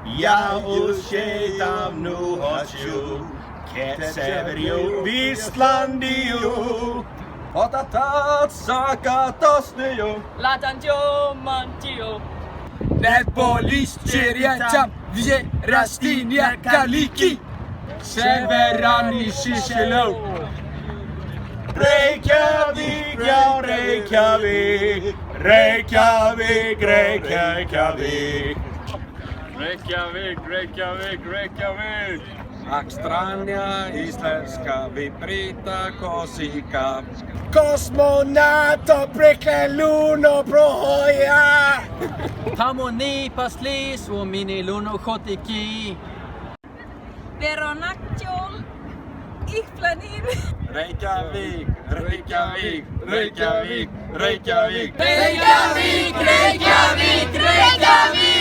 Já, usiedam oczu, Keseverio, Islandio. Otatat sakatosnio. Latantio mantio. Netpolis Cheriatam Vierastinia Kaliki Severani Sicilo. Reykjavík, já, Reykjavík, Reykjavík, Reykjavík. Reykjavík, Reykjavík, Reykjavík. Akstrania íslenska vibrita kosika. Kosmonaut Prekkaluno Prohoja. Harmoni paslis och miniluno khotiki. Veronacciol. Ihplanin. Reykjavík, Reykjavík, Reykjavík, Reykjavík. Reykjavík, Reykjavík, Reykjavík.